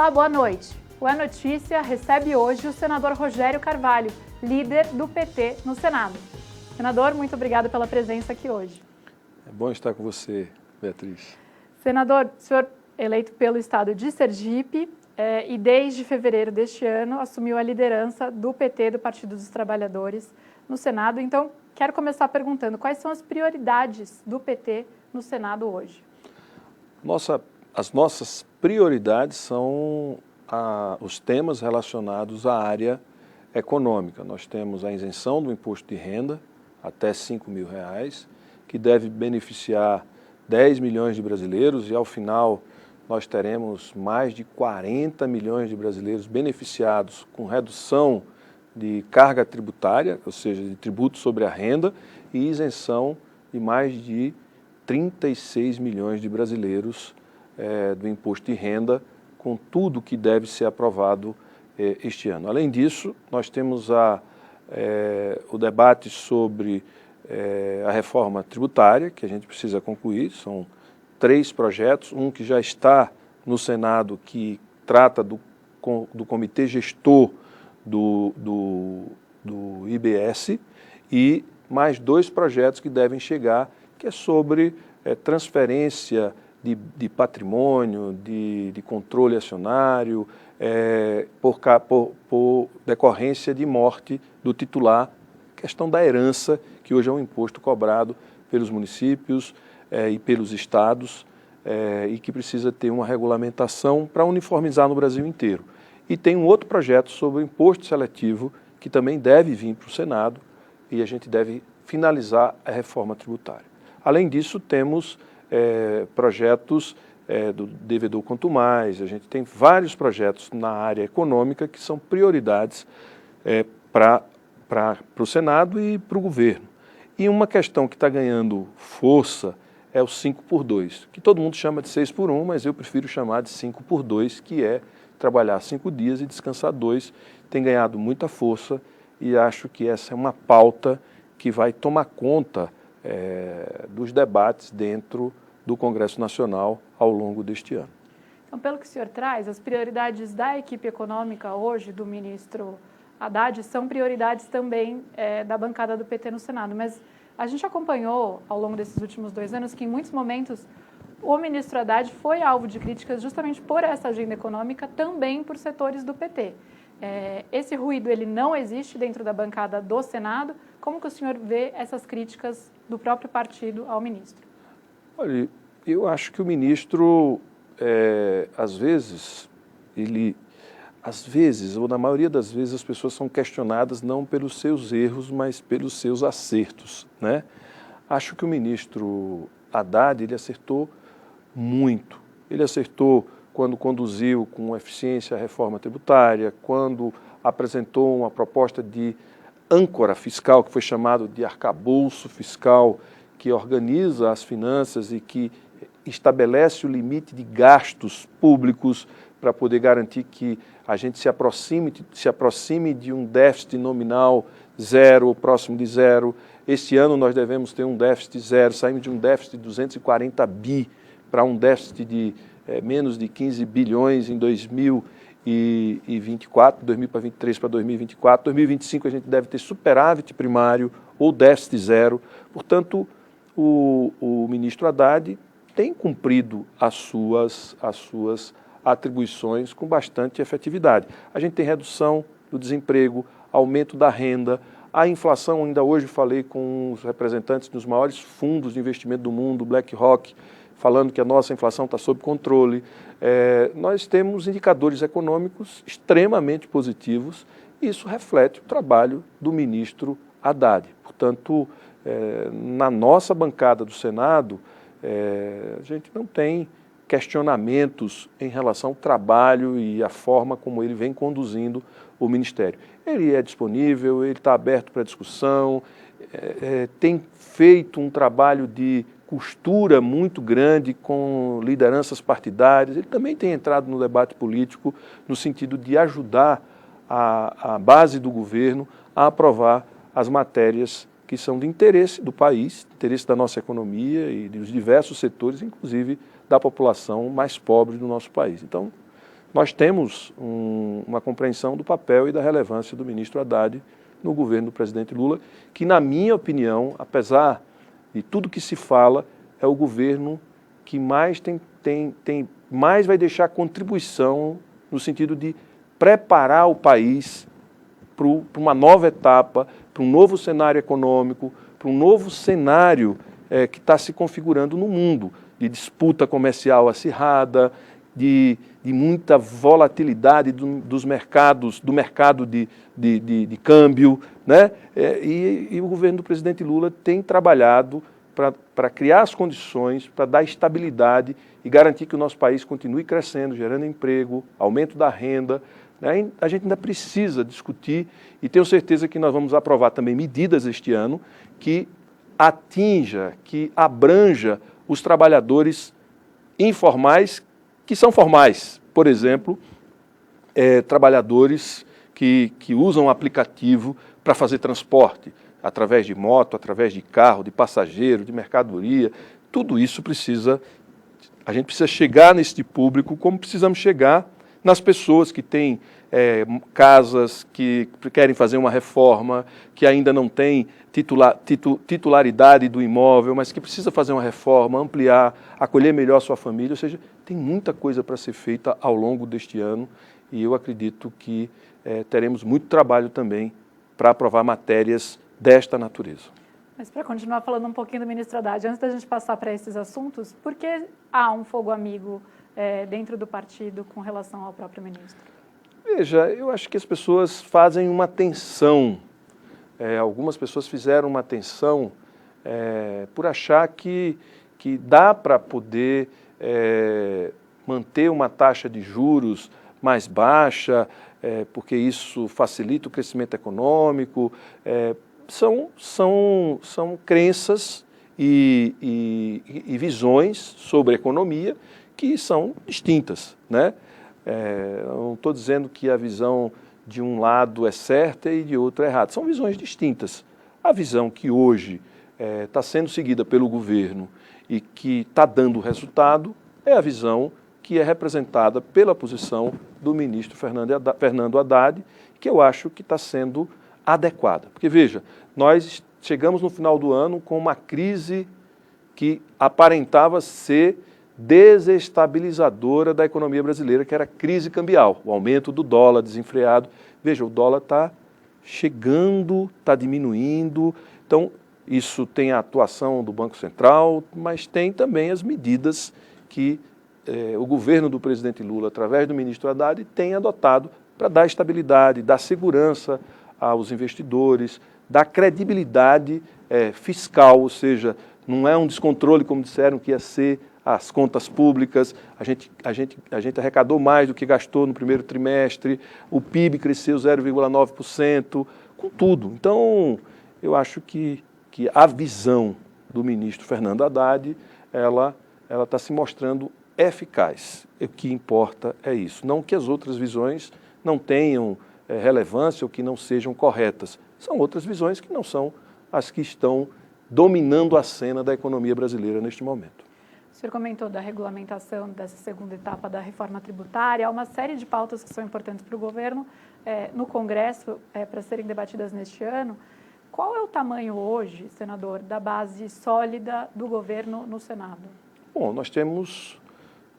Olá, boa noite. O É Notícia recebe hoje o senador Rogério Carvalho, líder do PT no Senado. Senador, muito obrigado pela presença aqui hoje. É bom estar com você, Beatriz. Senador, o senhor eleito pelo estado de Sergipe e desde fevereiro deste ano assumiu a liderança do PT, do Partido dos Trabalhadores, no Senado. Então, quero começar perguntando quais são as prioridades do PT no Senado hoje? As nossas prioridades são os temas relacionados à área econômica. Nós temos a isenção do imposto de renda até R$5.000, que deve beneficiar 10 milhões de brasileiros e ao final nós teremos mais de 40 milhões de brasileiros beneficiados com redução de carga tributária, ou seja, de tributo sobre a renda e isenção de mais de 36 milhões de brasileiros do imposto de renda, com tudo que deve ser aprovado este ano. Além disso, nós temos o debate sobre a reforma tributária, que a gente precisa concluir. São 3 projetos, um que já está no Senado, que trata do comitê gestor do IBS, e mais 2 projetos que devem chegar, que é sobre transferência de patrimônio, de controle acionário, por decorrência de morte do titular, questão da herança, que hoje é um imposto cobrado pelos municípios e pelos estados e que precisa ter uma regulamentação para uniformizar no Brasil inteiro. E tem um outro projeto sobre o imposto seletivo, que também deve vir para o Senado e a gente deve finalizar a reforma tributária. Além disso, temos projetos do Devedor Quanto Mais, a gente tem vários projetos na área econômica que são prioridades para o Senado e para o governo. E uma questão que está ganhando força é o 5x2, que todo mundo chama de 6x1, mas eu prefiro chamar de 5x2, que é trabalhar 5 dias e descansar 2, tem ganhado muita força e acho que essa é uma pauta que vai tomar conta dos debates dentro do Congresso Nacional ao longo deste ano. Então, pelo que o senhor traz, as prioridades da equipe econômica hoje, do ministro Haddad, são prioridades também da bancada do PT no Senado, mas a gente acompanhou ao longo desses últimos 2 anos que em muitos momentos o ministro Haddad foi alvo de críticas justamente por essa agenda econômica, também por setores do PT. Esse ruído ele não existe dentro da bancada do Senado. Como que o senhor vê essas críticas do próprio partido ao ministro? Olha, eu acho que o ministro, às vezes, ou na maioria das vezes, as pessoas são questionadas não pelos seus erros, mas pelos seus acertos, né? Acho que o ministro Haddad, ele acertou muito. Ele acertou quando conduziu com eficiência a reforma tributária, quando apresentou uma proposta de âncora fiscal, que foi chamado de arcabouço fiscal, que organiza as finanças e que estabelece o limite de gastos públicos para poder garantir que a gente se aproxime de um déficit nominal zero ou próximo de zero. Este ano nós devemos ter um déficit zero, saímos de um déficit de 240 bi para um déficit de menos de 15 bilhões em 2024, 2023 para 2024. 2025 a gente deve ter superávit primário ou déficit zero. Portanto, o ministro Haddad tem cumprido as suas atribuições com bastante efetividade. A gente tem redução do desemprego, aumento da renda, a inflação, ainda hoje falei com os representantes dos maiores fundos de investimento do mundo, BlackRock, falando que a nossa inflação está sob controle. Nós temos indicadores econômicos extremamente positivos e isso reflete o trabalho do ministro Haddad. Portanto, na nossa bancada do Senado, a gente não tem questionamentos em relação ao trabalho e a forma como ele vem conduzindo o Ministério. Ele é disponível, ele está aberto para discussão, tem feito um trabalho de costura muito grande com lideranças partidárias. Ele também tem entrado no debate político no sentido de ajudar a base do governo a aprovar as matérias que são de interesse do país, interesse da nossa economia e dos diversos setores, inclusive da população mais pobre do nosso país. Então, nós temos uma compreensão do papel e da relevância do ministro Haddad no governo do presidente Lula, que, na minha opinião, apesar de tudo que se fala, é o governo que mais mais vai deixar contribuição no sentido de preparar o país para uma nova etapa, para um novo cenário econômico, para um novo cenário que está se configurando no mundo, de disputa comercial acirrada, de muita volatilidade do mercado de câmbio, né? E o governo do presidente Lula tem trabalhado para criar as condições, para dar estabilidade e garantir que o nosso país continue crescendo, gerando emprego, aumento da renda, né? A gente ainda precisa discutir e tenho certeza que nós vamos aprovar também medidas este ano que atinja, que abranja os trabalhadores informais que são formais. Por exemplo, trabalhadores que usam o aplicativo para fazer transporte, através de moto, através de carro, de passageiro, de mercadoria. Tudo isso a gente precisa chegar nesse público como precisamos chegar nas pessoas que têm casas, que querem fazer uma reforma, que ainda não têm titularidade do imóvel, mas que precisa fazer uma reforma, ampliar, acolher melhor a sua família. Ou seja, tem muita coisa para ser feita ao longo deste ano e eu acredito que teremos muito trabalho também para aprovar matérias desta natureza. Mas para continuar falando um pouquinho do ministro Haddad, antes da gente passar para esses assuntos, por que há um fogo amigo dentro do partido com relação ao próprio ministro? Veja, eu acho que as pessoas fazem uma tensão. Algumas pessoas fizeram uma tensão por achar que dá para poder manter uma taxa de juros mais baixa, porque isso facilita o crescimento econômico. São crenças e visões sobre a economia que são distintas, né? Eu não estou dizendo que a visão de um lado é certa e de outro é errada. São visões distintas. A visão que hoje está sendo seguida pelo governo e que está dando resultado é a visão que é representada pela posição do ministro Fernando Haddad, que eu acho que está sendo adequada. Porque, veja, nós chegamos no final do ano com uma crise que aparentava ser desestabilizadora da economia brasileira, que era a crise cambial, o aumento do dólar desenfreado. Veja, o dólar está chegando, está diminuindo, então isso tem a atuação do Banco Central, mas tem também as medidas que o governo do presidente Lula, através do ministro Haddad, tem adotado para dar estabilidade, dar segurança aos investidores, dar credibilidade fiscal, ou seja, não é um descontrole, como disseram que ia ser as contas públicas, a gente arrecadou mais do que gastou no primeiro trimestre, o PIB cresceu 0,9%, com tudo. Então, eu acho que a visão do ministro Fernando Haddad, ela está se mostrando eficaz. O que importa é isso. Não que as outras visões não tenham relevância ou que não sejam corretas. São outras visões que não são as que estão dominando a cena da economia brasileira neste momento. O senhor comentou da regulamentação dessa segunda etapa da reforma tributária. Há uma série de pautas que são importantes para o governo no Congresso para serem debatidas neste ano. Qual é o tamanho hoje, senador, da base sólida do governo no Senado? Bom, nós temos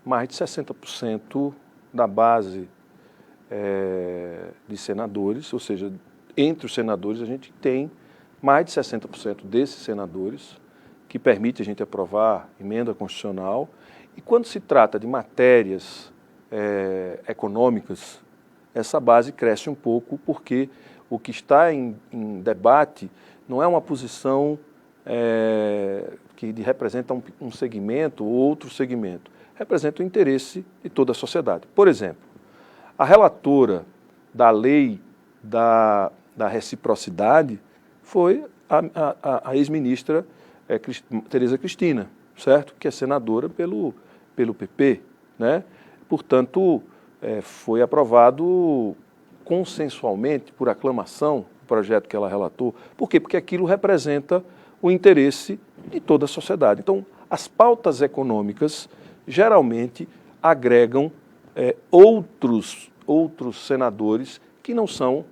mais de 60% da base de senadores, ou seja, entre os senadores a gente tem mais de 60% desses senadores, que permite a gente aprovar emenda constitucional. E quando se trata de matérias econômicas, essa base cresce um pouco, porque o que está em debate não é uma posição que representa um segmento ou outro segmento, representa o interesse de toda a sociedade. Por exemplo, a relatora da lei da reciprocidade foi a ex-ministra Tereza Cristina, certo? Que é senadora pelo PP, né? Portanto, foi aprovado consensualmente, por aclamação, o projeto que ela relatou. Por quê? Porque aquilo representa o interesse de toda a sociedade. Então, as pautas econômicas geralmente agregam outros senadores que não são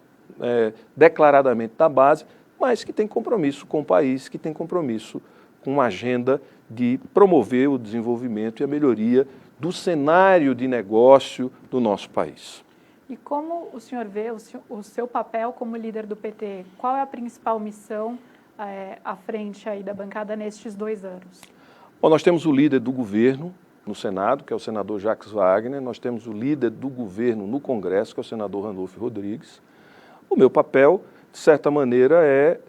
declaradamente da base, mas que têm compromisso com o país, que têm compromisso com uma agenda de promover o desenvolvimento e a melhoria do cenário de negócio do nosso país. E como o senhor vê o seu papel como líder do PT? Qual é a principal missão à frente aí da bancada nestes 2 anos? Bom, nós temos o líder do governo no Senado, que é o senador Jacques Wagner, nós temos o líder do governo no Congresso, que é o senador Randolfo Rodrigues. O meu papel, de certa maneira, é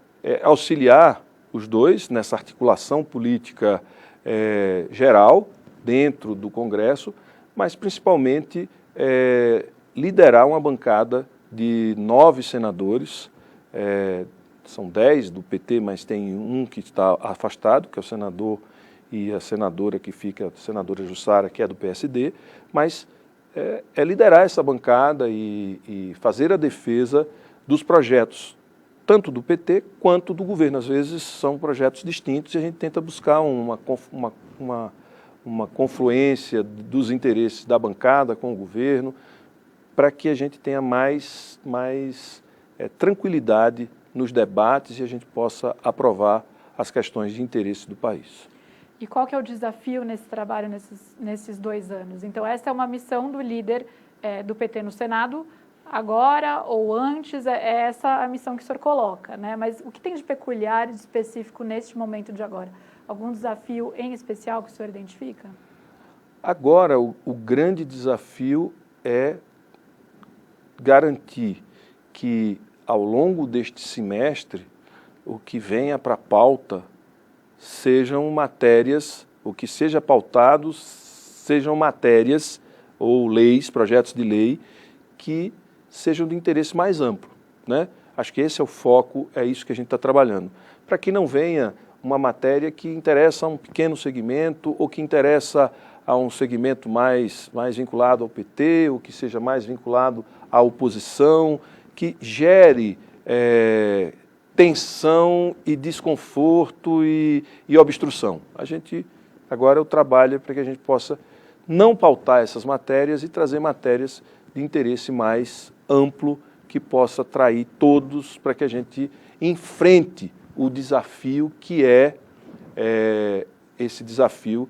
auxiliar os dois nessa articulação política geral dentro do Congresso, mas principalmente liderar uma bancada de 9 senadores, são 10 do PT, mas tem um que está afastado, que é o senador e a senadora que fica, a senadora Jussara, que é do PSD, mas liderar essa bancada e fazer a defesa dos projetos, tanto do PT quanto do governo. Às vezes são projetos distintos e a gente tenta buscar uma confluência dos interesses da bancada com o governo, para que a gente tenha mais tranquilidade nos debates e a gente possa aprovar as questões de interesse do país. E qual que é o desafio nesse trabalho, nesses 2 anos? Então, essa é uma missão do líder do PT no Senado, agora ou antes, é essa a missão que o senhor coloca, né? Mas o que tem de peculiar e de específico neste momento de agora? Algum desafio em especial que o senhor identifica? Agora, o grande desafio é garantir que, ao longo deste semestre, o que venha para a pauta sejam matérias, o que seja pautado sejam matérias ou leis, projetos de lei, que sejam de interesse mais amplo, né? Acho que esse é o foco, é isso que a gente está trabalhando. Para que não venha uma matéria que interessa a um pequeno segmento ou que interessa a um segmento mais vinculado ao PT, ou que seja mais vinculado à oposição, que gere tensão e desconforto e obstrução. Agora o trabalho é para que a gente possa não pautar essas matérias e trazer matérias de interesse mais amplo que possa atrair todos para que a gente enfrente o desafio que esse desafio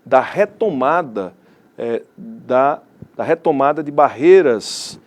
da retomada de barreiras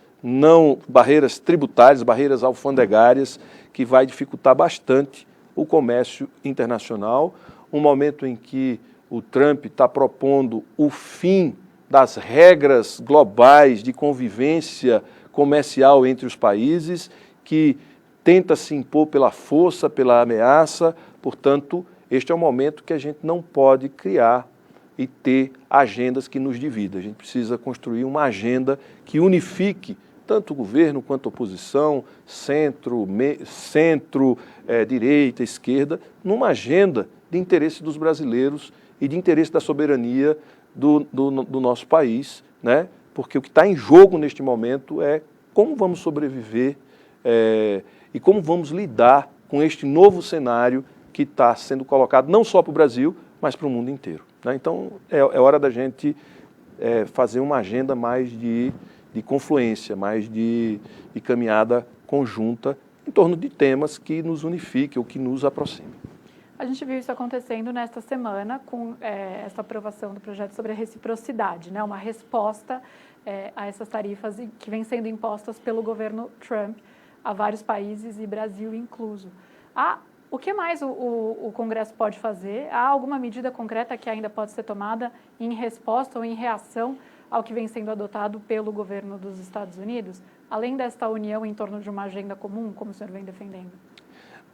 tributárias, barreiras alfandegárias, que vai dificultar bastante o comércio internacional, um momento em que o Trump está propondo o fim das regras globais de convivência comercial entre os países, que tenta se impor pela força, pela ameaça. Portanto, este é um momento que a gente não pode criar e ter agendas que nos dividam. A gente precisa construir uma agenda que unifique tanto o governo quanto a oposição, centro, direita, esquerda, numa agenda de interesse dos brasileiros e de interesse da soberania do nosso país, né? Porque o que está em jogo neste momento é como vamos sobreviver e como vamos lidar com este novo cenário que está sendo colocado não só para o Brasil, mas para o mundo inteiro, né? Então, é hora da gente fazer uma agenda mais de confluência, mais de caminhada conjunta em torno de temas que nos unifiquem ou que nos aproximem. A gente viu isso acontecendo nesta semana com essa aprovação do projeto sobre a reciprocidade, né? Uma resposta a essas tarifas que vêm sendo impostas pelo governo Trump a vários países e Brasil incluso. O que mais o Congresso pode fazer? Há alguma medida concreta que ainda pode ser tomada em resposta ou em reação ao que vem sendo adotado pelo governo dos Estados Unidos, além desta união em torno de uma agenda comum, como o senhor vem defendendo?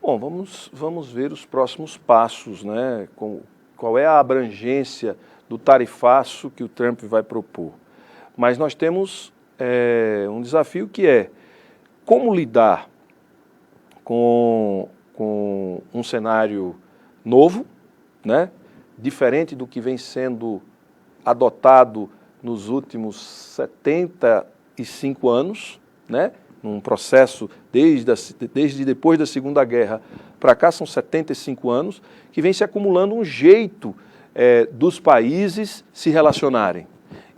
Bom, vamos ver os próximos passos, né? Qual é a abrangência do tarifaço que o Trump vai propor. Mas nós temos um desafio que é como lidar com um cenário novo, né? Diferente do que vem sendo adotado nos últimos 75 anos, né? Num processo desde depois da Segunda Guerra para cá, são 75 anos, que vem se acumulando um jeito dos países se relacionarem.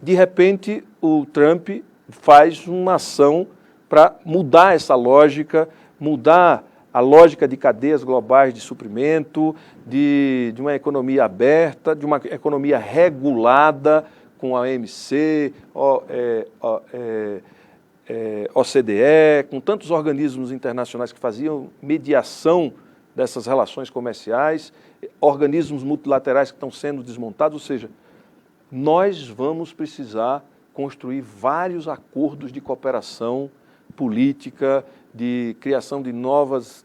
de repente, o Trump faz uma ação para mudar essa lógica, mudar a lógica de cadeias globais de suprimento, de uma economia aberta, de uma economia regulada, com a OMC, OCDE, com tantos organismos internacionais que faziam mediação dessas relações comerciais, organismos multilaterais que estão sendo desmontados, ou seja, nós vamos precisar construir vários acordos de cooperação política, de criação de novas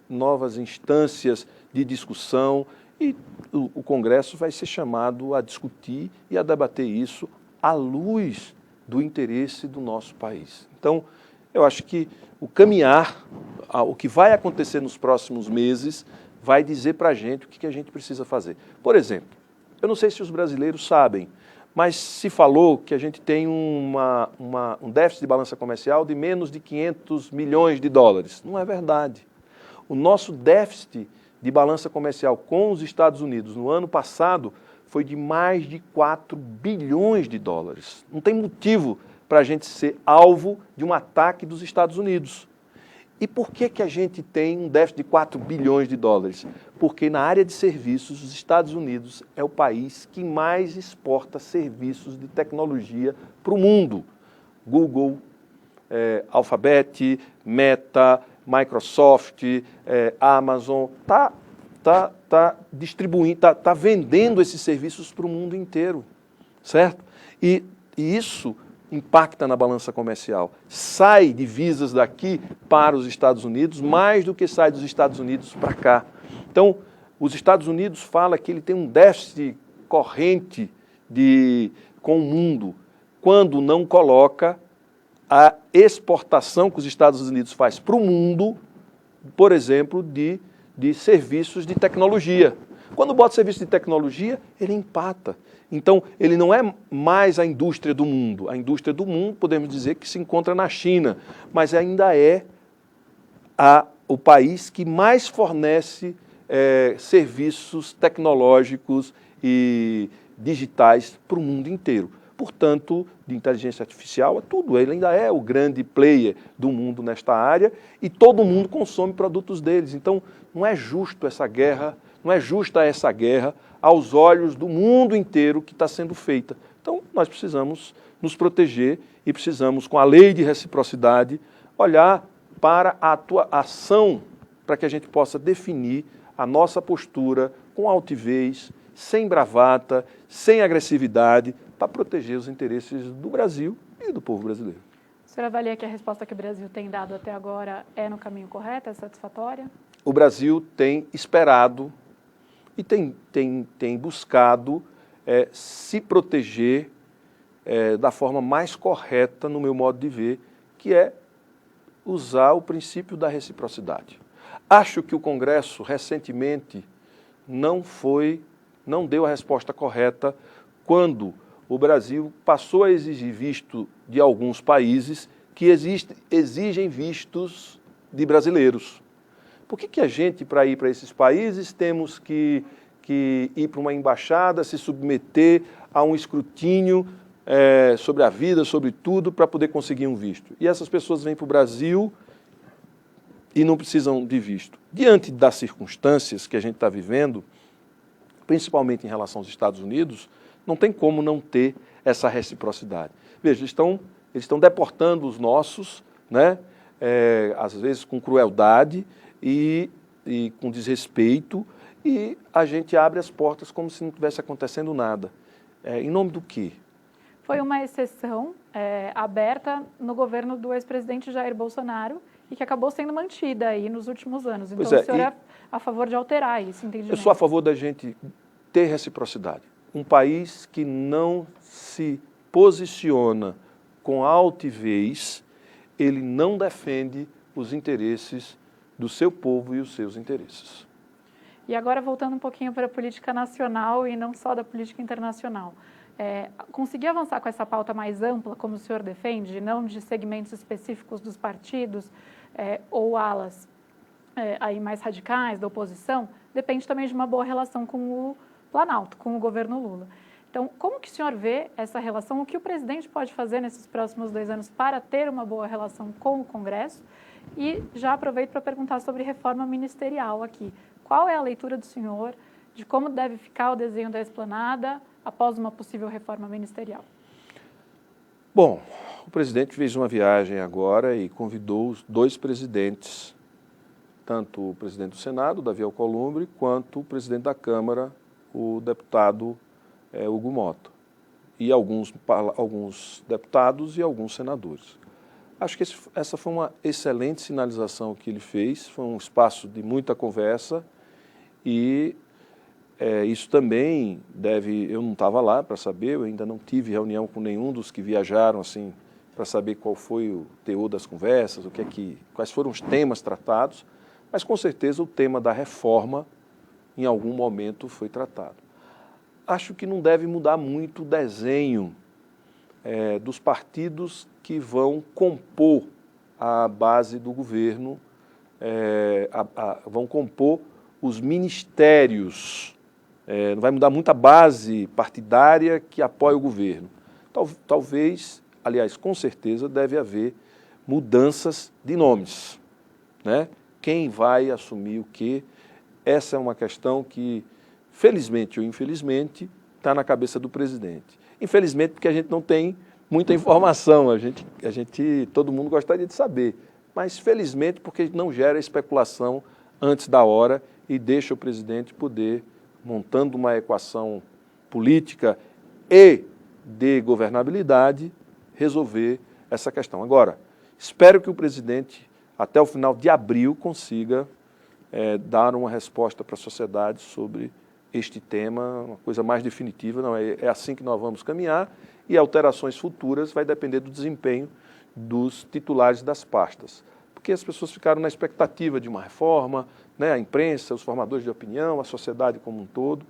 instâncias de discussão, e o Congresso vai ser chamado a discutir e a debater isso à luz do interesse do nosso país. Então, eu acho que o caminhar, o que vai acontecer nos próximos meses, vai dizer para a gente o que a gente precisa fazer. Por exemplo, eu não sei se os brasileiros sabem, mas se falou que a gente tem um déficit de balança comercial de menos de 500 milhões de dólares. Não é verdade. O nosso déficit de balança comercial com os Estados Unidos no ano passado foi de mais de 4 bilhões de dólares. Não tem motivo para a gente ser alvo de um ataque dos Estados Unidos. E por que a gente tem um déficit de 4 bilhões de dólares? Porque na área de serviços, os Estados Unidos é o país que mais exporta serviços de tecnologia para o mundo. Google, Alphabet, Meta, Microsoft, Amazon, tá distribuindo, tá vendendo esses serviços para o mundo inteiro, certo? E isso impacta na balança comercial. Sai divisas daqui para os Estados Unidos, mais do que sai dos Estados Unidos para cá. Então, os Estados Unidos falam que ele tem um déficit corrente com o mundo, quando não coloca a exportação que os Estados Unidos faz para o mundo, por exemplo, de serviços de tecnologia. Quando bota serviço de tecnologia, ele empata. Então, ele não é mais a indústria do mundo. A indústria do mundo, podemos dizer, que se encontra na China, mas ainda é o país que mais fornece serviços tecnológicos e digitais para o mundo inteiro. Portanto, de inteligência artificial, tudo. Ele ainda é o grande player do mundo nesta área e todo mundo consome produtos deles. Então, não é justo essa guerra, não é justa essa guerra aos olhos do mundo inteiro que está sendo feita. Então, nós precisamos nos proteger e precisamos, com a lei de reciprocidade, olhar para a ação para que a gente possa definir a nossa postura com altivez, sem bravata, sem agressividade, para proteger os interesses do Brasil e do povo brasileiro. O senhor avalia que a resposta que o Brasil tem dado até agora é no caminho correto, é satisfatória? O Brasil tem esperado e tem buscado se proteger da forma mais correta, no meu modo de ver, que é usar o princípio da reciprocidade. Acho que o Congresso, recentemente, não deu a resposta correta quando o Brasil passou a exigir visto de alguns países que exigem vistos de brasileiros. Por que a gente, para ir para esses países, temos que ir para uma embaixada, se submeter a um escrutínio sobre a vida, sobre tudo, para poder conseguir um visto? E essas pessoas vêm para o Brasil e não precisam de visto. Diante das circunstâncias que a gente está vivendo, principalmente em relação aos Estados Unidos, não tem como não ter essa reciprocidade. Veja, eles estão deportando os nossos, né, às vezes com crueldade e com desrespeito, e a gente abre as portas como se não estivesse acontecendo nada. Em nome do quê? Foi uma exceção aberta no governo do ex-presidente Jair Bolsonaro e que acabou sendo mantida aí nos últimos anos. Então, o senhor é a favor de alterar esse entendimento? Eu sou a favor da gente ter reciprocidade. Um país que não se posiciona com altivez, ele não defende os interesses do seu povo e os seus interesses. E agora, voltando um pouquinho para a política nacional e não só da política internacional. Conseguir avançar com essa pauta mais ampla, como o senhor defende, não de segmentos específicos dos partidos ou alas aí mais radicais da oposição, depende também de uma boa relação com o Planalto, com o governo Lula. Então, como que o senhor vê essa relação? O que o presidente pode fazer nesses próximos 2 anos para ter uma boa relação com o Congresso? E já aproveito para perguntar sobre reforma ministerial aqui. Qual é a leitura do senhor de como deve ficar o desenho da esplanada após uma possível reforma ministerial? Bom, o presidente fez uma viagem agora e convidou os 2 presidentes, tanto o presidente do Senado, Davi Alcolumbre, quanto o presidente da Câmara, o deputado Hugo Mota, e alguns deputados e alguns senadores. Acho que essa foi uma excelente sinalização que ele fez, foi um espaço de muita conversa e isso também eu não estava lá para saber, eu ainda não tive reunião com nenhum dos que viajaram assim para saber qual foi o teor das conversas, quais foram os temas tratados, mas com certeza o tema da reforma em algum momento foi tratado. Acho que não deve mudar muito o desenho dos partidos que vão compor a base do governo, vão compor os ministérios. Não vai mudar muito a base partidária que apoia o governo. Talvez, aliás, com certeza, deve haver mudanças de nomes, né? Quem vai assumir o quê? Essa é uma questão que, felizmente ou infelizmente, está na cabeça do presidente. Infelizmente, porque a gente não tem muita informação, todo mundo gostaria de saber, mas felizmente porque não gera especulação antes da hora e deixa o presidente poder, montando uma equação política e de governabilidade, resolver essa questão. Agora, espero que o presidente, até o final de abril, consiga dar uma resposta para a sociedade sobre este tema, uma coisa mais definitiva. Não, é assim que nós vamos caminhar e alterações futuras vai depender do desempenho dos titulares das pastas. Porque as pessoas ficaram na expectativa de uma reforma, né, a imprensa, os formadores de opinião, a sociedade como um todo,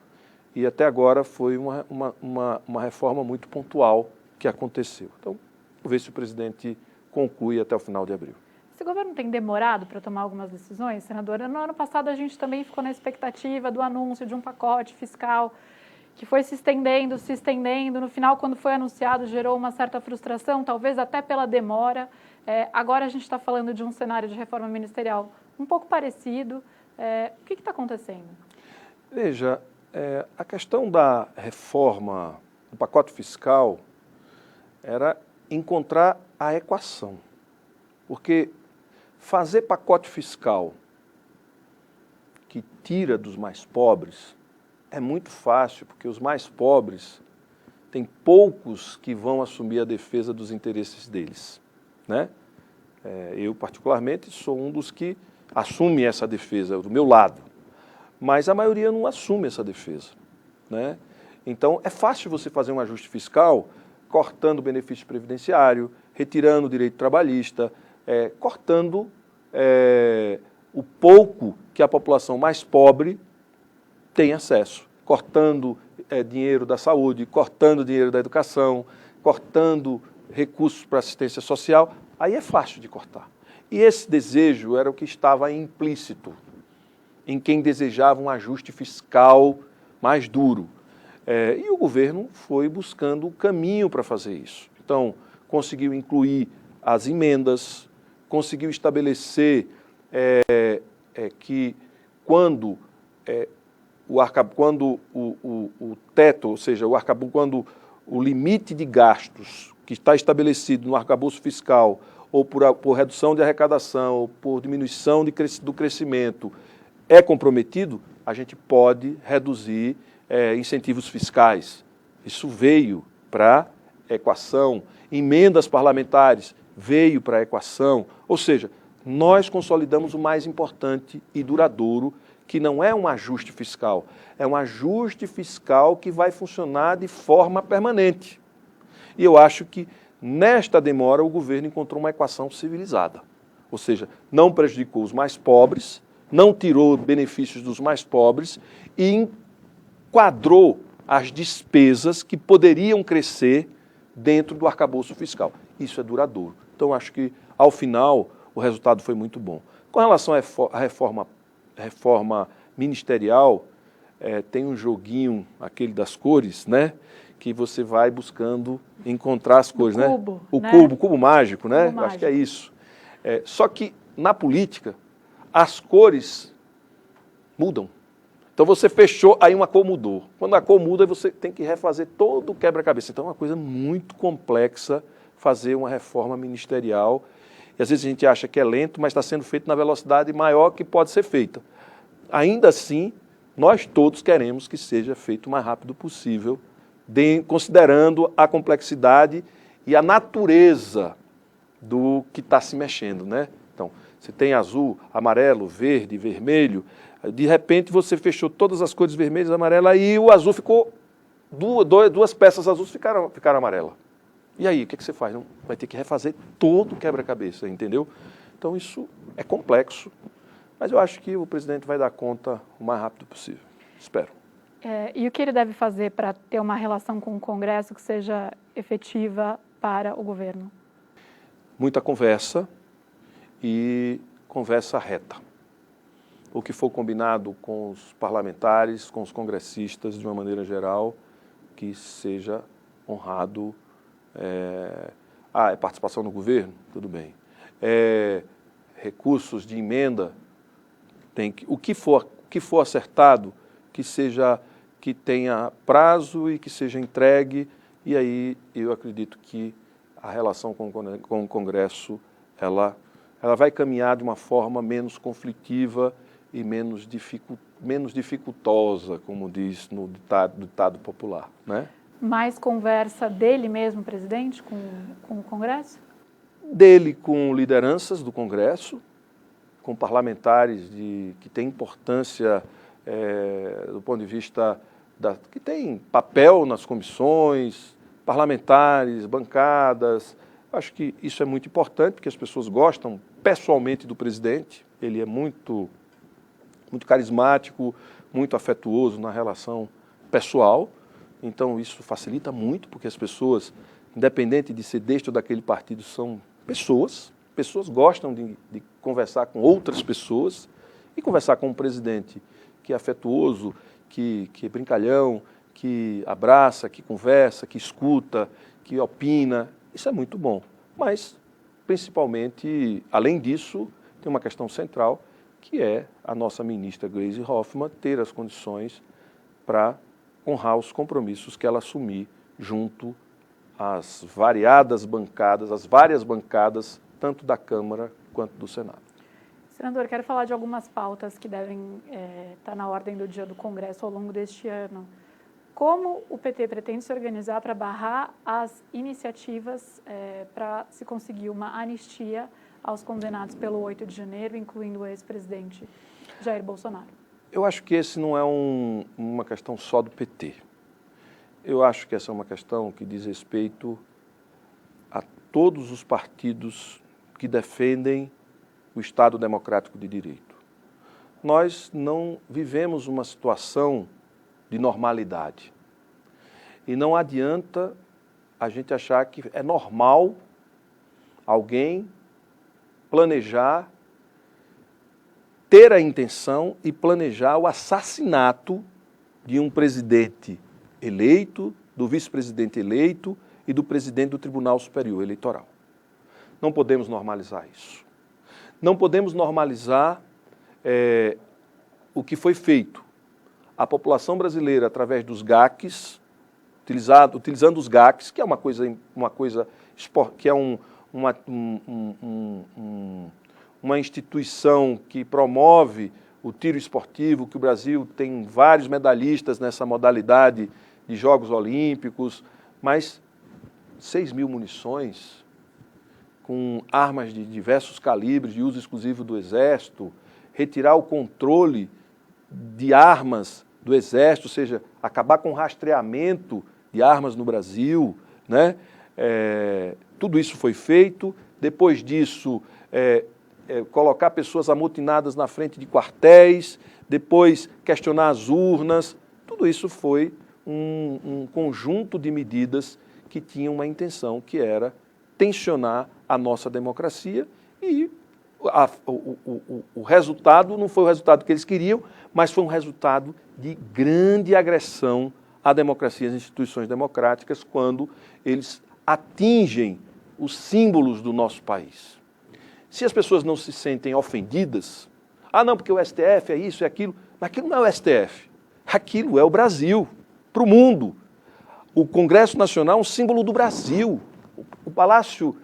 e até agora foi uma reforma muito pontual que aconteceu. Então, vamos ver se o presidente conclui até o final de abril. Esse governo tem demorado para tomar algumas decisões, senadora? No ano passado a gente também ficou na expectativa do anúncio de um pacote fiscal que foi se estendendo. No final, quando foi anunciado, gerou uma certa frustração, talvez até pela demora. Agora a gente está falando de um cenário de reforma ministerial um pouco parecido. O que está acontecendo? Veja, a questão da reforma do pacote fiscal era encontrar a equação. Porque fazer pacote fiscal que tira dos mais pobres é muito fácil, porque os mais pobres têm poucos que vão assumir a defesa dos interesses deles, né? Eu, particularmente, sou um dos que assume essa defesa do meu lado, mas a maioria não assume essa defesa, né? Então, é fácil você fazer um ajuste fiscal cortando o benefício previdenciário, retirando o direito trabalhista, cortando o pouco que a população mais pobre tem acesso, cortando dinheiro da saúde, cortando dinheiro da educação, cortando recursos para assistência social, aí é fácil de cortar. E esse desejo era o que estava implícito em quem desejava um ajuste fiscal mais duro. E o governo foi buscando o caminho para fazer isso. Então, conseguiu incluir as emendas, conseguiu estabelecer que quando o teto, ou seja, quando o limite de gastos que está estabelecido no arcabouço fiscal, ou por redução de arrecadação, ou por diminuição do crescimento, é comprometido, a gente pode reduzir incentivos fiscais. Isso veio para a equação. Emendas parlamentares veio para a equação. Ou seja, nós consolidamos o mais importante e duradouro, que não é um ajuste fiscal, é um ajuste fiscal que vai funcionar de forma permanente. E eu acho que nesta demora o governo encontrou uma equação civilizada. Ou seja, não prejudicou os mais pobres, não tirou benefícios dos mais pobres e enquadrou as despesas que poderiam crescer dentro do arcabouço fiscal. Isso é duradouro. Então, acho que, ao final, o resultado foi muito bom. Com relação à reforma ministerial, tem um joguinho, aquele das cores, né, que você vai buscando encontrar as coisas, né? Cubo, O né? cubo mágico, né? Cubo Eu acho que é mágico. isso. Só que na política, as cores mudam. Então você fechou, aí uma cor mudou. Quando a cor muda, você tem que refazer todo o quebra-cabeça. Então é uma coisa muito complexa fazer uma reforma ministerial. E às vezes a gente acha que é lento, mas está sendo feito na velocidade maior que pode ser feita. Ainda assim, nós todos queremos que seja feito o mais rápido possível, considerando a complexidade e a natureza do que está se mexendo, né? Então, você tem azul, amarelo, verde, vermelho, de repente você fechou todas as cores vermelhas e amarelas e o azul ficou, duas peças azuis ficaram amarelas. E aí, o que você faz? Não, vai ter que refazer todo o quebra-cabeça, entendeu? Então isso é complexo, mas eu acho que o presidente vai dar conta o mais rápido possível. Espero. E o que ele deve fazer para ter uma relação com o Congresso que seja efetiva para o governo? Muita conversa e conversa reta. O que for combinado com os parlamentares, com os congressistas, de uma maneira geral, que seja honrado. É participação no governo? Tudo bem. Recursos de emenda? O que for acertado, que tenha prazo e que seja entregue, e aí eu acredito que a relação com o Congresso ela vai caminhar de uma forma menos conflitiva e menos dificultosa, como diz no ditado popular, né? Mais conversa dele mesmo, presidente, com o Congresso? Dele com lideranças do Congresso, com parlamentares que têm importância do ponto de vista que tem papel nas comissões, parlamentares, bancadas. Acho que isso é muito importante, porque as pessoas gostam pessoalmente do presidente. Ele é muito carismático, muito afetuoso na relação pessoal. Então isso facilita muito, porque as pessoas, independente de ser deste ou daquele partido, são pessoas. Pessoas gostam de conversar com outras pessoas e conversar com um presidente que é afetuoso, que é brincalhão, que abraça, que conversa, que escuta, que opina. Isso é muito bom. Mas, principalmente, além disso, tem uma questão central, que é a nossa ministra Gleisi Hoffmann ter as condições para honrar os compromissos que ela assumir junto às variadas bancadas, às várias bancadas, tanto da Câmara quanto do Senado. Senador, quero falar de algumas pautas que devem estar na ordem do dia do Congresso ao longo deste ano. Como o PT pretende se organizar para barrar as iniciativas para se conseguir uma anistia aos condenados pelo 8 de janeiro, incluindo o ex-presidente Jair Bolsonaro? Eu acho que esse não é uma questão só do PT. Eu acho que essa é uma questão que diz respeito a todos os partidos que defendem o Estado democrático de direito. Nós não vivemos uma situação de normalidade. E não adianta a gente achar que é normal alguém planejar, ter a intenção e planejar o assassinato de um presidente eleito, do vice-presidente eleito e do presidente do Tribunal Superior Eleitoral. Não podemos normalizar isso. Não podemos normalizar o que foi feito. A população brasileira, através dos GACs, utilizando os GACs, que é uma coisa que é uma instituição que promove o tiro esportivo, que o Brasil tem vários medalhistas nessa modalidade de Jogos Olímpicos, mas 6.000 munições com armas de diversos calibres, de uso exclusivo do Exército, retirar o controle de armas do Exército, ou seja, acabar com o rastreamento de armas no Brasil, né? Tudo isso foi feito. Depois disso, colocar pessoas amotinadas na frente de quartéis, depois questionar as urnas. Tudo isso foi um conjunto de medidas que tinham uma intenção, que era tensionar a nossa democracia, e o resultado não foi o resultado que eles queriam, mas foi um resultado de grande agressão a democracia e as instituições democráticas quando eles atingem os símbolos do nosso país. Se as pessoas não se sentem ofendidas, não, porque o STF é isso, é aquilo, mas aquilo não é o STF, aquilo é o Brasil, para o mundo. O Congresso Nacional é um símbolo do Brasil. O Palácio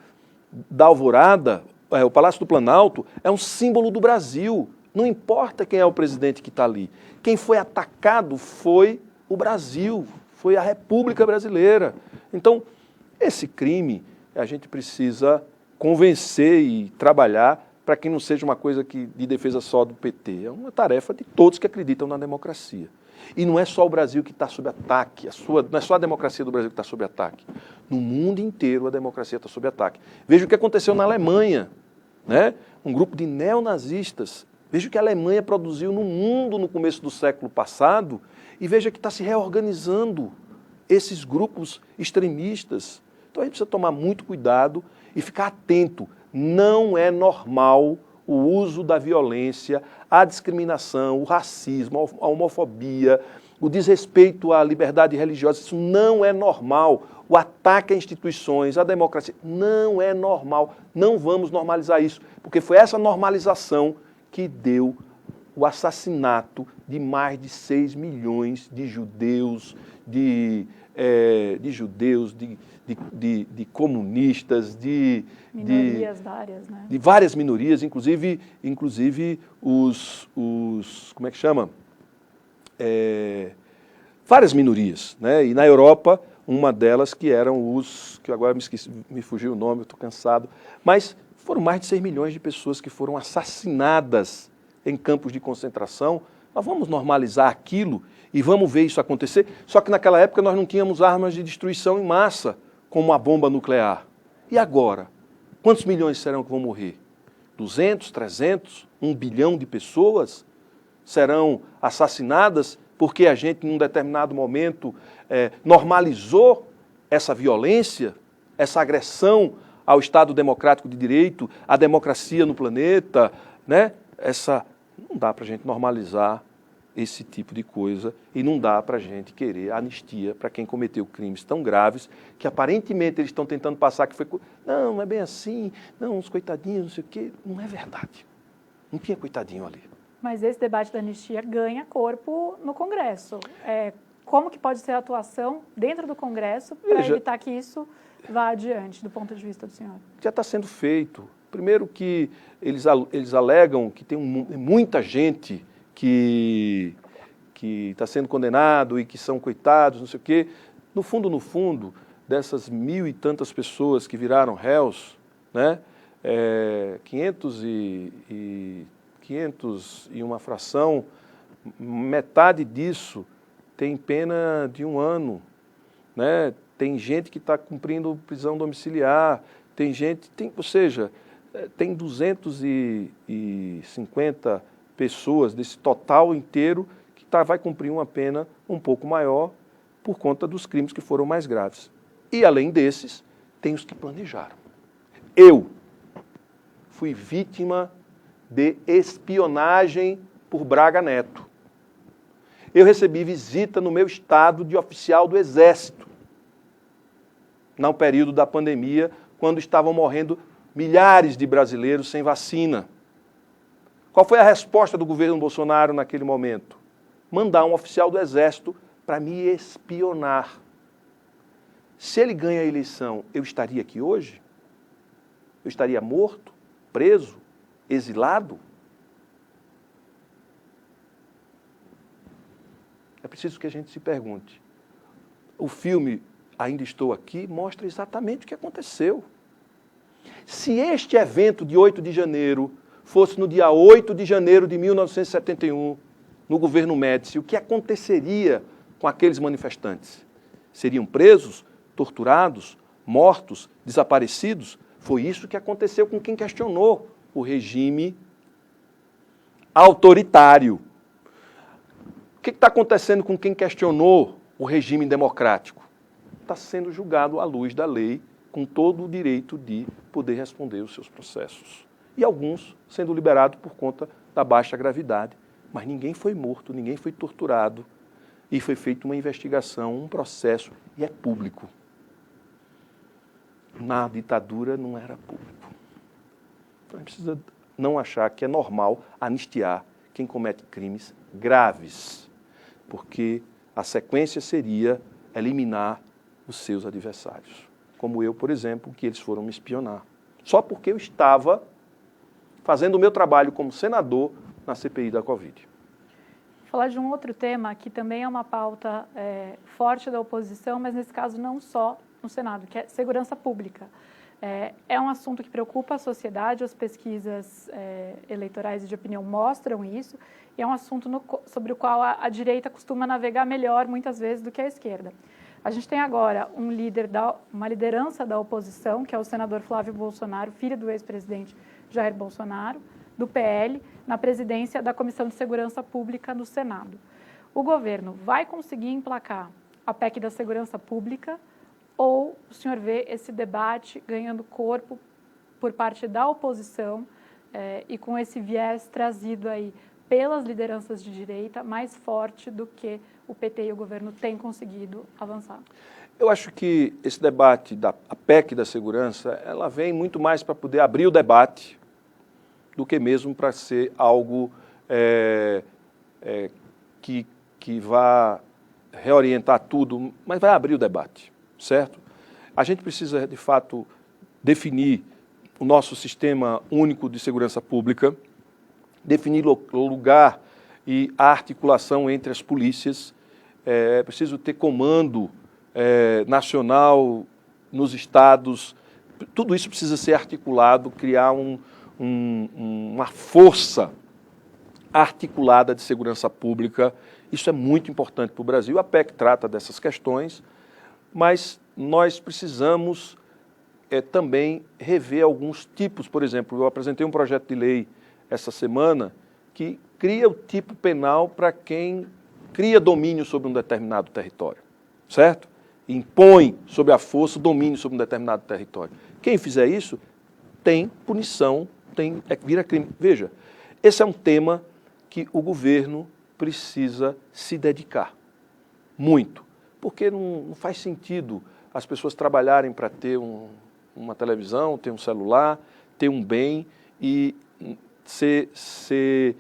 da Alvorada, o Palácio do Planalto, é um símbolo do Brasil. Não importa quem é o presidente que está ali. Quem foi atacado foi o Brasil, foi a República Brasileira. Então, esse crime, a gente precisa convencer e trabalhar para que não seja uma coisa de defesa só do PT. É uma tarefa de todos que acreditam na democracia. E não é só o Brasil que está sob ataque, não é só a democracia do Brasil que está sob ataque. No mundo inteiro a democracia está sob ataque. Veja o que aconteceu na Alemanha, né? Um grupo de neonazistas. Veja o que a Alemanha produziu no mundo no começo do século passado e veja que está se reorganizando esses grupos extremistas. Então a gente precisa tomar muito cuidado e ficar atento. Não é normal o uso da violência, a discriminação, o racismo, a homofobia, o desrespeito à liberdade religiosa. Isso não é normal. O ataque a instituições, à democracia, não é normal. Não vamos normalizar isso, porque foi essa normalização que deu o assassinato de mais de 6 milhões de judeus, de comunistas, minorias várias, né? De várias minorias, inclusive os como é que chama? Várias minorias, né? E na Europa, uma delas que eram que agora me fugiu o nome, eu estou cansado, mas foram mais de 6 milhões de pessoas que foram assassinadas em campos de concentração. Nós vamos normalizar aquilo e vamos ver isso acontecer, só que naquela época nós não tínhamos armas de destruição em massa, como a bomba nuclear. E agora? Quantos milhões serão que vão morrer? 200, 300, 1 bilhão de pessoas serão assassinadas porque a gente, num determinado momento, normalizou essa violência, essa agressão ao Estado democrático de direito, à democracia no planeta, né? Não dá para a gente normalizar esse tipo de coisa e não dá para a gente querer anistia para quem cometeu crimes tão graves que aparentemente eles estão tentando passar que foi... Não é bem assim, não, uns coitadinhos, não sei o quê. Não é verdade. Não tinha coitadinho ali. Mas esse debate da anistia ganha corpo no Congresso. Como que pode ser a atuação dentro do Congresso para evitar que isso vá adiante, do ponto de vista do senhor? Já está sendo feito. Primeiro que eles alegam que tem muita gente que está sendo condenado e que são coitados, não sei o quê. No fundo, dessas 1.000 e tantas pessoas que viraram réus, né, 500 e uma fração, metade disso tem pena de 1 ano, né? Tem gente que está cumprindo prisão domiciliar, ou seja, tem 250 pessoas desse total inteiro que vai cumprir uma pena um pouco maior por conta dos crimes que foram mais graves. E além desses, tem os que planejaram. Eu fui vítima de espionagem por Braga Neto. Eu recebi visita no meu estado de oficial do Exército, no período da pandemia, quando estavam morrendo milhares de brasileiros sem vacina. Qual foi a resposta do governo Bolsonaro naquele momento? Mandar um oficial do Exército para me espionar. Se ele ganha a eleição, eu estaria aqui hoje? Eu estaria morto, preso, exilado? É preciso que a gente se pergunte. O filme Ainda Estou Aqui mostra exatamente o que aconteceu. Se este evento de 8 de janeiro fosse no dia 8 de janeiro de 1971, no governo Médici, o que aconteceria com aqueles manifestantes? Seriam presos, torturados, mortos, desaparecidos? Foi isso que aconteceu com quem questionou o regime autoritário. O que está acontecendo com quem questionou o regime democrático? Está sendo julgado à luz da lei, com todo o direito de poder responder os seus processos. E alguns sendo liberados por conta da baixa gravidade. Mas ninguém foi morto, ninguém foi torturado. e foi feita uma investigação, um processo, e é público. Na ditadura não era público. Então a gente precisa não achar que é normal anistiar quem comete crimes graves, porque a sequência seria eliminar os seus adversários. Como eu, por exemplo, que eles foram me espionar. Só porque eu estava fazendo o meu trabalho como senador na CPI da Covid. Vou falar de um outro tema que também é uma pauta forte da oposição, mas nesse caso não só no Senado, que é segurança pública. É um assunto que preocupa a sociedade, as pesquisas eleitorais e de opinião mostram isso, e é um assunto sobre o qual a direita costuma navegar melhor, muitas vezes, do que a esquerda. A gente tem agora uma liderança da oposição, que é o senador Flávio Bolsonaro, filho do ex-presidente Jair Bolsonaro, do PL, na presidência da Comissão de Segurança Pública no Senado. O governo vai conseguir emplacar a PEC da segurança pública, ou o senhor vê esse debate ganhando corpo por parte da oposição e com esse viés trazido aí pelas lideranças de direita mais forte do que o PT e o governo têm conseguido avançar? Eu acho que esse debate da PEC da segurança, ela vem muito mais para poder abrir o debate do que mesmo para ser algo que vá reorientar tudo, mas vai abrir o debate. Certo? A gente precisa, de fato, definir o nosso sistema único de segurança pública, definir o lugar e a articulação entre as polícias. É preciso ter comando nacional nos estados. Tudo isso precisa ser articulado, criar uma força articulada de segurança pública. Isso é muito importante para o Brasil. A PEC trata dessas questões, mas nós precisamos também rever alguns tipos. Por exemplo, eu apresentei um projeto de lei essa semana que cria o tipo penal para quem cria domínio sobre um determinado território, certo? Impõe sob a força o domínio sobre um determinado território. Quem fizer isso tem punição, vira crime. Veja, esse é um tema que o governo precisa se dedicar muito. Porque não faz sentido as pessoas trabalharem para ter uma televisão, ter um celular, ter um bem e ser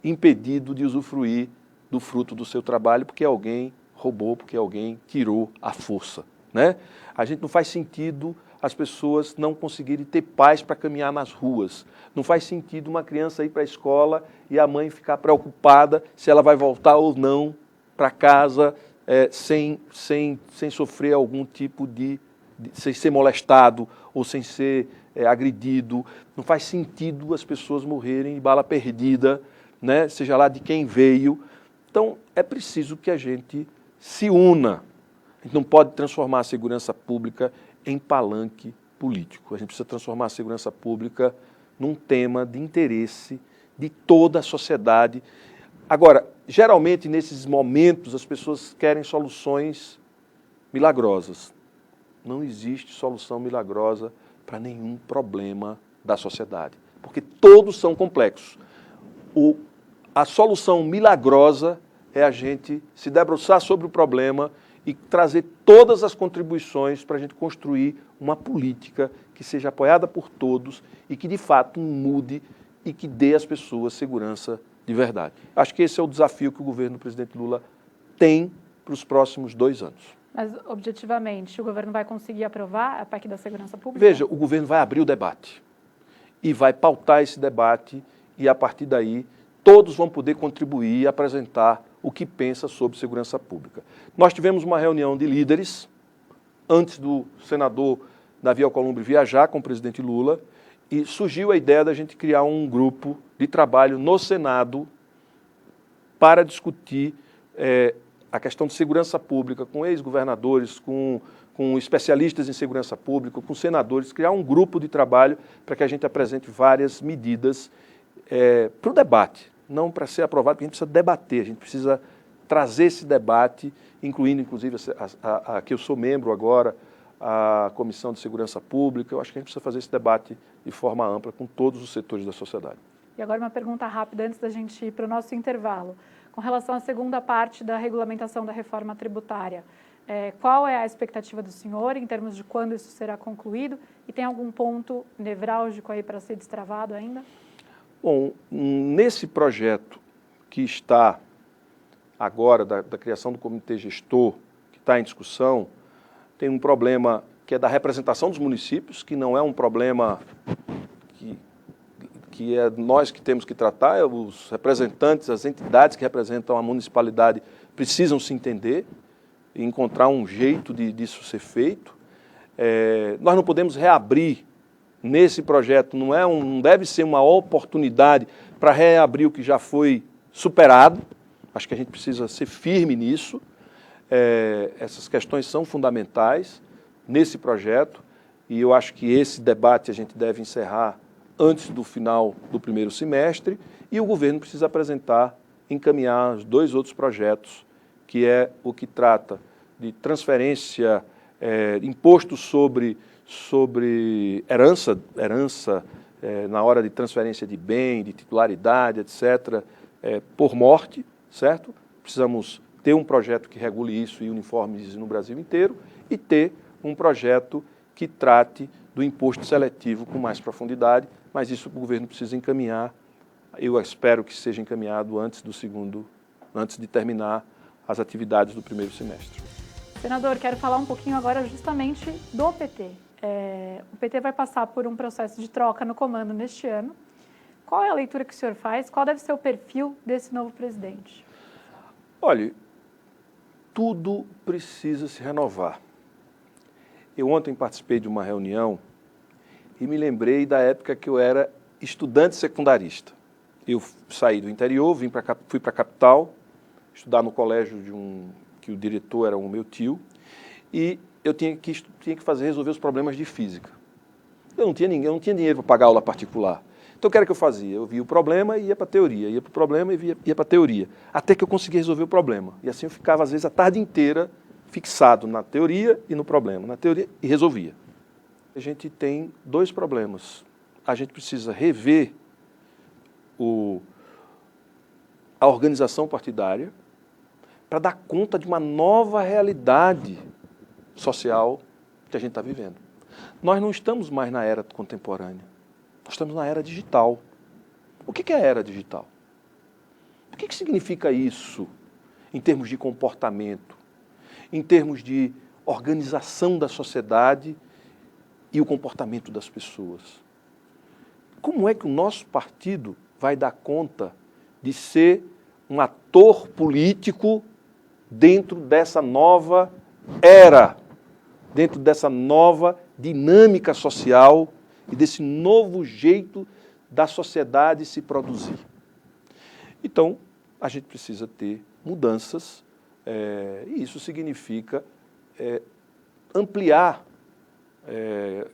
impedido de usufruir do fruto do seu trabalho porque alguém roubou, porque alguém tirou à força, né? A gente não faz sentido as pessoas não conseguirem ter paz para caminhar nas ruas. Não faz sentido uma criança ir para a escola e a mãe ficar preocupada se ela vai voltar ou não para casa, sem sofrer algum tipo sem ser molestado ou sem ser agredido. Não faz sentido as pessoas morrerem de bala perdida, né? Seja lá de quem veio. Então, é preciso que a gente se una. A gente não pode transformar a segurança pública em palanque político. A gente precisa transformar a segurança pública num tema de interesse de toda a sociedade. Agora, geralmente, nesses momentos, as pessoas querem soluções milagrosas. Não existe solução milagrosa para nenhum problema da sociedade, porque todos são complexos. A solução milagrosa é a gente se debruçar sobre o problema e trazer todas as contribuições para a gente construir uma política que seja apoiada por todos e que, de fato, mude e que dê às pessoas segurança de verdade. Acho que esse é o desafio que o governo do presidente Lula tem para os próximos 2 anos. Mas, objetivamente, o governo vai conseguir aprovar a PEC da segurança pública? Veja, o governo vai abrir o debate e vai pautar esse debate e, a partir daí, todos vão poder contribuir e apresentar o que pensa sobre segurança pública. Nós tivemos uma reunião de líderes antes do senador Davi Alcolumbre viajar com o presidente Lula e surgiu a ideia da gente criar um grupo de trabalho no Senado para discutir a questão de segurança pública com ex-governadores, com especialistas em segurança pública, com senadores, criar um grupo de trabalho para que a gente apresente várias medidas para o debate, não para ser aprovado, porque a gente precisa debater, a gente precisa trazer esse debate, incluindo, inclusive, a que eu sou membro agora, a Comissão de Segurança Pública. Eu acho que a gente precisa fazer esse debate de forma ampla com todos os setores da sociedade. E agora uma pergunta rápida antes da gente ir para o nosso intervalo. Com relação à segunda parte da regulamentação da reforma tributária, qual é a expectativa do senhor em termos de quando isso será concluído? E tem algum ponto nevrálgico aí para ser destravado ainda? Bom, nesse projeto que está agora, da criação do comitê gestor, que está em discussão, tem um problema que é da representação dos municípios, que não é um problema que é nós que temos que tratar, os representantes, as entidades que representam a municipalidade precisam se entender e encontrar um jeito disso ser feito. Nós não podemos reabrir nesse projeto, não deve ser uma oportunidade para reabrir o que já foi superado. Acho que a gente precisa ser firme nisso. Essas questões são fundamentais nesse projeto e eu acho que esse debate a gente deve encerrar antes do final do primeiro semestre e o governo precisa apresentar, encaminhar os 2 outros projetos, que é o que trata de transferência, imposto sobre herança na hora de transferência de bem, de titularidade, etc., por morte, certo? Precisamos ter um projeto que regule isso e uniformize no Brasil inteiro e ter um projeto que trate do imposto seletivo com mais profundidade, mas isso o governo precisa encaminhar. Eu espero que seja encaminhado antes de terminar as atividades do primeiro semestre. Senador, quero falar um pouquinho agora justamente do PT. O PT vai passar por um processo de troca no comando neste ano. Qual é a leitura que o senhor faz? Qual deve ser o perfil desse novo presidente? Olha, tudo precisa se renovar. Eu ontem participei de uma reunião e me lembrei da época que eu era estudante secundarista. Eu saí do interior, fui para a capital, estudar no colégio que o diretor era o meu tio, e eu tinha que resolver os problemas de física. Eu não tinha dinheiro para pagar aula particular. Então, o que era que eu fazia? Eu via o problema e ia para a teoria, ia para o problema e ia para a teoria, até que eu conseguia resolver o problema. E assim eu ficava, às vezes, a tarde inteira fixado na teoria e no problema, na teoria e resolvia. A gente tem 2 problemas. A gente precisa rever a organização partidária para dar conta de uma nova realidade social que a gente está vivendo. Nós não estamos mais na era contemporânea. Nós estamos na era digital. O que é a era digital? O que significa isso em termos de comportamento, em termos de organização da sociedade e o comportamento das pessoas? Como é que o nosso partido vai dar conta de ser um ator político dentro dessa nova era, dentro dessa nova dinâmica social e desse novo jeito da sociedade se produzir? Então, a gente precisa ter mudanças, e isso significa ampliar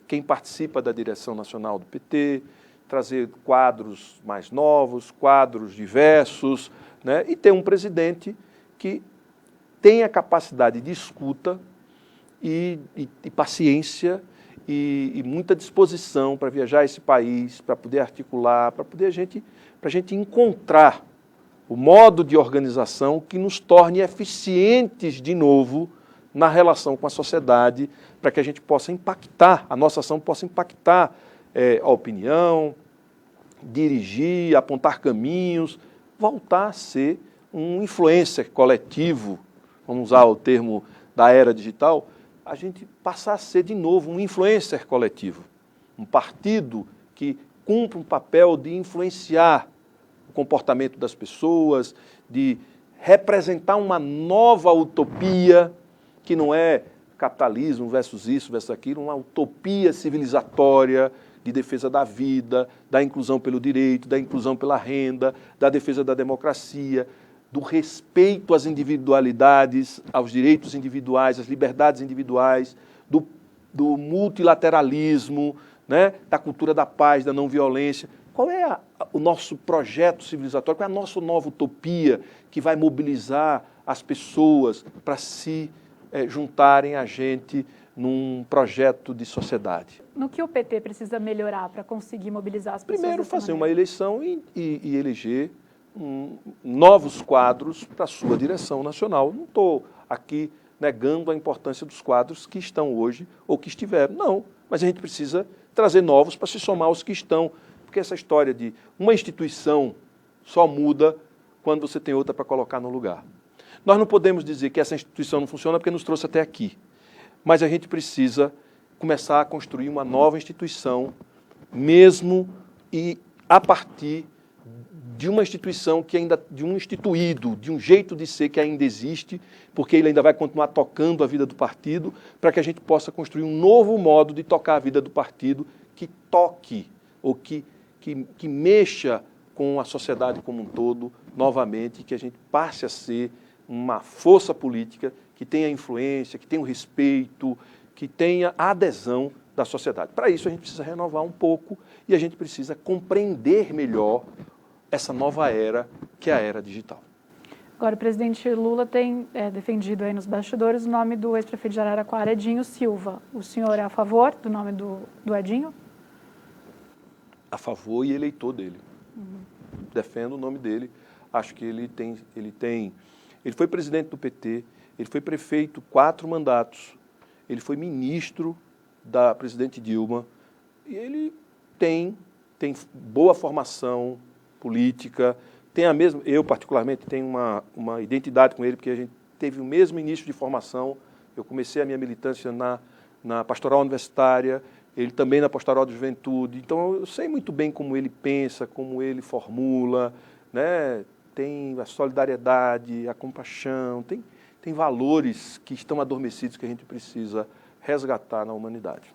quem participa da direção nacional do PT, trazer quadros mais novos, quadros diversos, né, e ter um presidente que tenha capacidade de escuta e paciência e muita disposição para viajar esse país, para poder articular, para a gente encontrar o modo de organização que nos torne eficientes de novo na relação com a sociedade, para que a gente possa impactar, a nossa ação possa impactar a opinião, dirigir, apontar caminhos, voltar a ser um influencer coletivo, vamos usar o termo da era digital, a gente passar a ser de novo um influencer coletivo, um partido que cumpre um papel de influenciar o comportamento das pessoas, de representar uma nova utopia, que não é capitalismo versus isso, versus aquilo, uma utopia civilizatória de defesa da vida, da inclusão pelo direito, da inclusão pela renda, da defesa da democracia, do respeito às individualidades, aos direitos individuais, às liberdades individuais, do multilateralismo, né, da cultura da paz, da não violência. Qual é o nosso projeto civilizatório, qual é a nossa nova utopia que vai mobilizar as pessoas para se juntarem a gente num projeto de sociedade. No que o PT precisa melhorar para conseguir mobilizar as pessoas? Primeiro, fazer uma eleição e eleger novos quadros para a sua direção nacional. Não estou aqui negando a importância dos quadros que estão hoje ou que estiveram. Não, mas a gente precisa trazer novos para se somar aos que estão. Porque essa história de uma instituição só muda quando você tem outra para colocar no lugar. Nós não podemos dizer que essa instituição não funciona porque nos trouxe até aqui. Mas a gente precisa começar a construir uma nova instituição, mesmo e a partir de uma instituição que ainda, de um instituído, de um jeito de ser que ainda existe, porque ele ainda vai continuar tocando a vida do partido, para que a gente possa construir um novo modo de tocar a vida do partido que toque ou que mexa com a sociedade como um todo novamente, que a gente passe a ser uma força política que tenha influência, que tenha o respeito, que tenha a adesão da sociedade. Para isso a gente precisa renovar um pouco e a gente precisa compreender melhor essa nova era, que é a era digital. Agora, o presidente Lula tem defendido aí nos bastidores o nome do ex-prefeito de Araraquara, Edinho Silva. O senhor é a favor do nome do Edinho? A favor e eleitor dele. Defendo o nome dele. Acho que ele foi presidente do PT, ele foi prefeito 4 mandatos, ele foi ministro da presidente Dilma e ele tem boa formação política, tem a mesma, eu particularmente tenho uma identidade com ele, porque a gente teve o mesmo início de formação. Eu comecei a minha militância na Pastoral Universitária, ele também na Pastoral de Juventude, então eu sei muito bem como ele pensa, como ele formula, né? Tem a solidariedade, a compaixão, tem valores que estão adormecidos que a gente precisa resgatar na humanidade.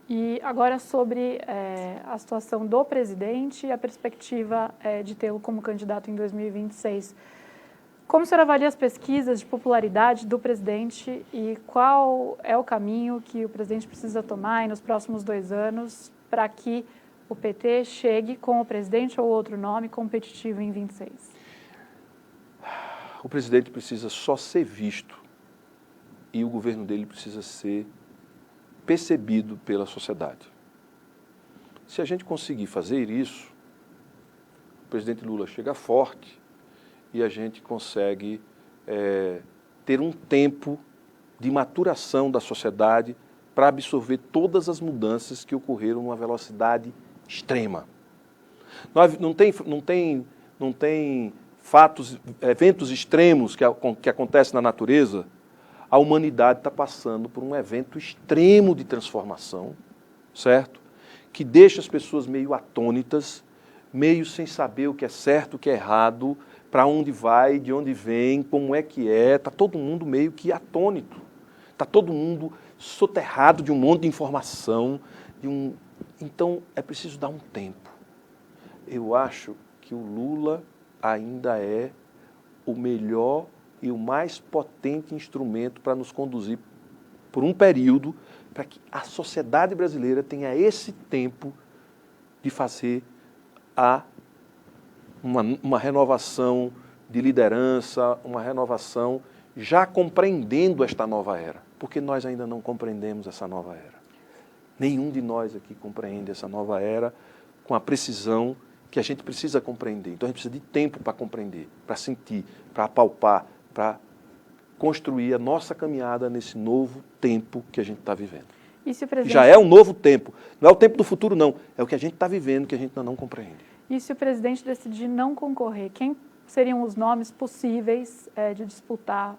E agora sobre a situação do presidente e a perspectiva de tê-lo como candidato em 2026. Como o senhor avalia as pesquisas de popularidade do presidente e qual é o caminho que o presidente precisa tomar nos próximos 2 anos para que o PT chegue com o presidente ou outro nome competitivo em 26? O presidente precisa só ser visto e o governo dele precisa ser percebido pela sociedade. Se a gente conseguir fazer isso, o presidente Lula chega forte e a gente consegue ter um tempo de maturação da sociedade para absorver todas as mudanças que ocorreram numa velocidade extrema. Não tem eventos extremos que acontecem na natureza. A humanidade está passando por um evento extremo de transformação, certo? Que deixa as pessoas meio atônitas, meio sem saber o que é certo, o que é errado, para onde vai, de onde vem, como é que é. Está todo mundo meio que atônito. Está todo mundo soterrado de um monte de informação. Então, é preciso dar um tempo. Eu acho que o Lula ainda é o melhor e o mais potente instrumento para nos conduzir por um período para que a sociedade brasileira tenha esse tempo de fazer uma renovação de liderança, uma renovação já compreendendo esta nova era, porque nós ainda não compreendemos essa nova era. Nenhum de nós aqui compreende essa nova era com a precisão que a gente precisa compreender. Então a gente precisa de tempo para compreender, para sentir, para apalpar, para construir a nossa caminhada nesse novo tempo que a gente está vivendo. E se o presidente... Já é um novo tempo. Não é o tempo do futuro, não. É o que a gente está vivendo, que a gente ainda não compreende. E se o presidente decidir não concorrer, quem seriam os nomes possíveis de disputar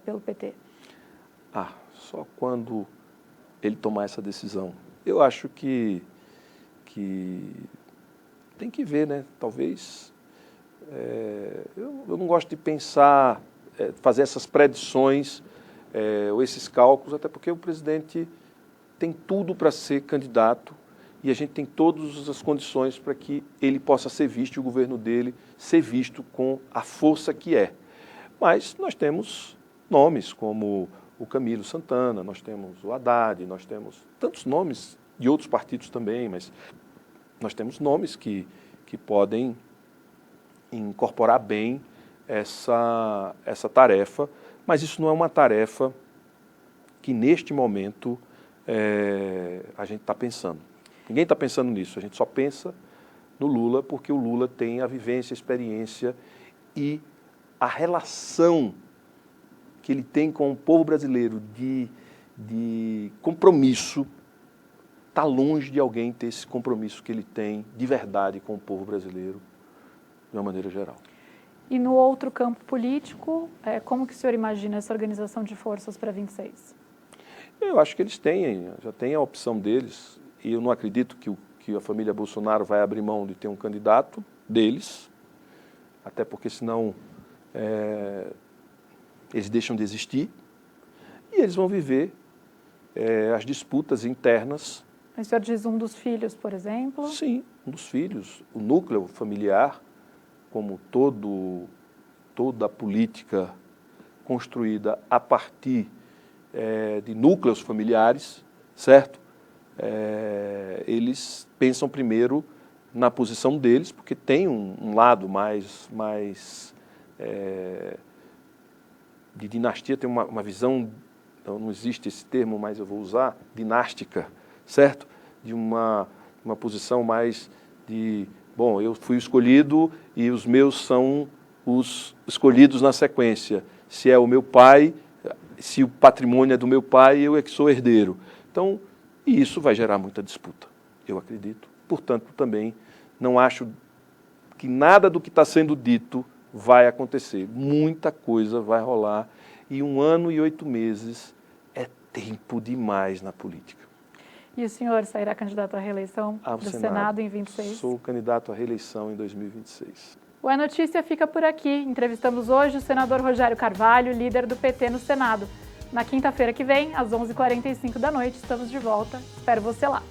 pelo PT? Só quando ele tomar essa decisão. Eu acho que tem que ver, né? Talvez... eu não gosto de pensar, fazer essas predições ou esses cálculos, até porque o presidente tem tudo para ser candidato e a gente tem todas as condições para que ele possa ser visto e o governo dele ser visto com a força que é. Mas nós temos nomes como o Camilo Santana, nós temos o Haddad, nós temos tantos nomes de outros partidos também, mas nós temos nomes que podem incorporar bem essa tarefa, mas isso não é uma tarefa que neste momento a gente está pensando. Ninguém está pensando nisso, a gente só pensa no Lula porque o Lula tem a vivência, a experiência e a relação que ele tem com o povo brasileiro de compromisso. Está longe de alguém ter esse compromisso que ele tem de verdade com o povo brasileiro, de uma maneira geral. E no outro campo político, como que o senhor imagina essa organização de forças para 26? Eu acho que eles já têm a opção deles, e eu não acredito que a família Bolsonaro vai abrir mão de ter um candidato deles, até porque senão eles deixam de existir, e eles vão viver as disputas internas. O senhor diz um dos filhos, por exemplo? Sim, um dos filhos. O núcleo familiar, como toda a política construída a partir de núcleos familiares, certo? Eles pensam primeiro na posição deles, porque tem um lado mais de dinastia, tem uma visão, não existe esse termo, mas eu vou usar, dinástica, certo? De uma posição mais de, bom, eu fui escolhido e os meus são os escolhidos na sequência. Se é o meu pai, se o patrimônio é do meu pai, eu é que sou herdeiro. Então, e isso vai gerar muita disputa, eu acredito. Portanto, também não acho que nada do que está sendo dito vai acontecer. Muita coisa vai rolar e 1 ano e 8 meses é tempo demais na política. E o senhor sairá candidato à reeleição do Senado em 26? Sou candidato à reeleição em 2026. O É Notícia fica por aqui. Entrevistamos hoje o senador Rogério Carvalho, líder do PT no Senado. Na quinta-feira que vem, às 11h45 da noite, estamos de volta. Espero você lá.